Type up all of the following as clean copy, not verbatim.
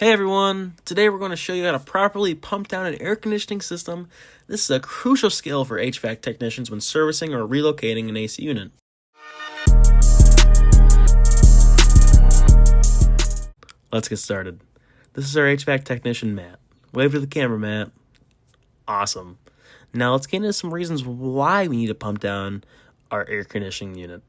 Hey everyone, today we're going to show you how to properly pump down an air conditioning system. This is a crucial skill for HVAC technicians when servicing or relocating an AC unit. Let's get started. This is our HVAC technician, Matt. Wave to the camera, Matt. Awesome. Now let's get into some reasons why we need to pump down our air conditioning unit.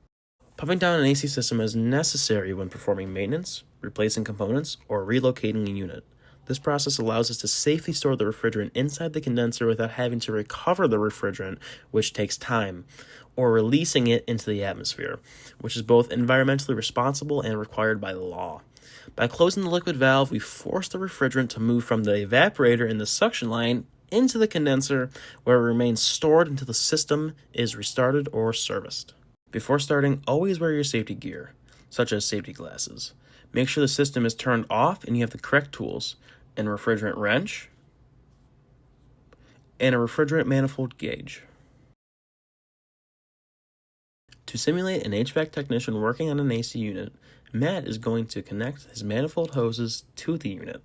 Pumping down an AC system is necessary when performing maintenance, replacing components, or relocating a unit. This process allows us to safely store the refrigerant inside the condenser without having to recover the refrigerant, which takes time, or releasing it into the atmosphere, which is both environmentally responsible and required by law. By closing the liquid valve, we force the refrigerant to move from the evaporator in the suction line into the condenser, where it remains stored until the system is restarted or serviced. Before starting, always wear your safety gear, such as safety glasses. Make sure the system is turned off and you have the correct tools, a refrigerant wrench, and a refrigerant manifold gauge. To simulate an HVAC technician working on an AC unit, Matt is going to connect his manifold hoses to the unit.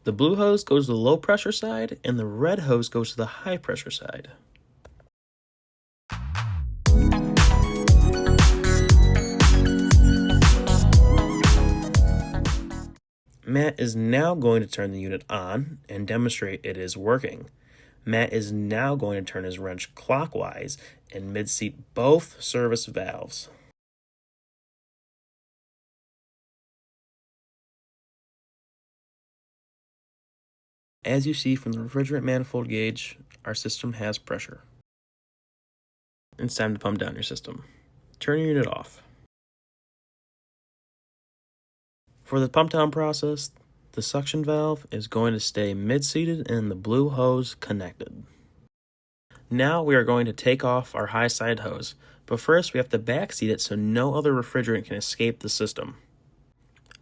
The blue hose goes to the low pressure side and the red hose goes to the high pressure side. Matt is now going to turn the unit on and demonstrate it is working. Matt is now going to turn his wrench clockwise and mid-seat both service valves. As you see from the refrigerant manifold gauge, our system has pressure. It's time to pump down your system. Turn your unit off. For the pump down process, the suction valve is going to stay mid-seated and the blue hose connected. Now we are going to take off our high side hose, but first we have to backseat it so no other refrigerant can escape the system.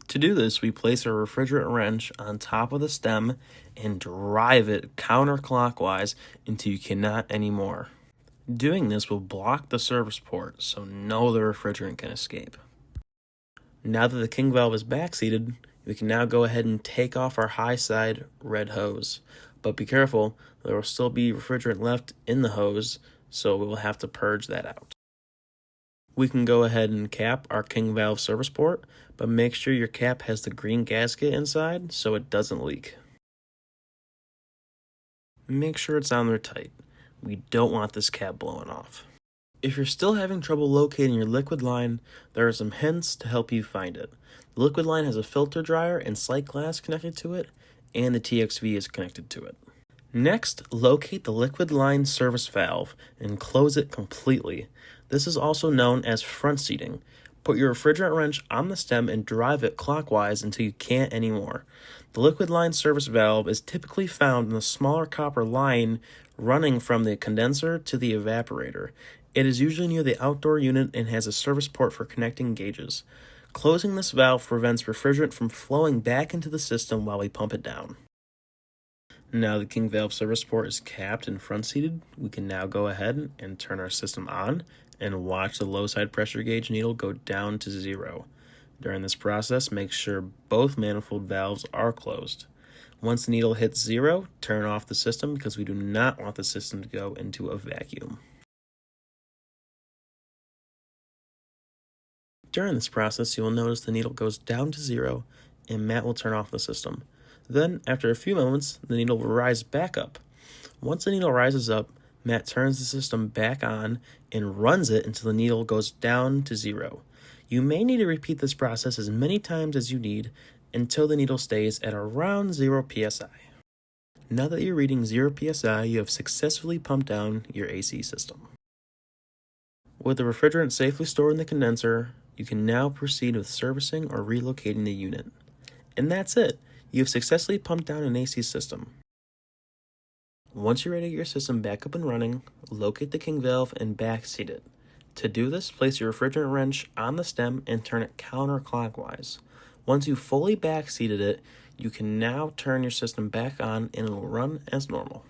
To do this, we place our refrigerant wrench on top of the stem and drive it counterclockwise until you cannot anymore. Doing this will block the service port so no other refrigerant can escape. Now that the king valve is backseated, we can now go ahead and take off our high side red hose. But be careful, there will still be refrigerant left in the hose, so we will have to purge that out. We can go ahead and cap our king valve service port, but make sure your cap has the green gasket inside so it doesn't leak. Make sure it's on there tight. We don't want this cap blowing off. If you're still having trouble locating your liquid line, there are some hints to help you find it. The liquid line has a filter dryer and sight glass connected to it, and the TXV is connected to it. Next, locate the liquid line service valve and close it completely. This is also known as front seating. Put your refrigerant wrench on the stem and drive it clockwise until you can't anymore. The liquid line service valve is typically found in the smaller copper line running from the condenser to the evaporator. It is usually near the outdoor unit and has a service port for connecting gauges. Closing this valve prevents refrigerant from flowing back into the system while we pump it down. Now the king valve service port is capped and front seated, we can now go ahead and turn our system on and watch the low side pressure gauge needle go down to 0. During this process, make sure both manifold valves are closed. Once the needle hits 0, turn off the system because we do not want the system to go into a vacuum. During this process, you will notice the needle goes down to 0 and Matt will turn off the system. Then, after a few moments, the needle will rise back up. Once the needle rises up, Matt turns the system back on and runs it until the needle goes down to 0. You may need to repeat this process as many times as you need until the needle stays at around 0 psi. Now that you're reading 0 psi, you have successfully pumped down your AC system. With the refrigerant safely stored in the condenser, you can now proceed with servicing or relocating the unit. And that's it. You have successfully pumped down an AC system. Once you're ready to get your system back up and running, locate the king valve and backseat it. To do this, place your refrigerant wrench on the stem and turn it counterclockwise. Once you've fully backseated it, you can now turn your system back on and it will run as normal.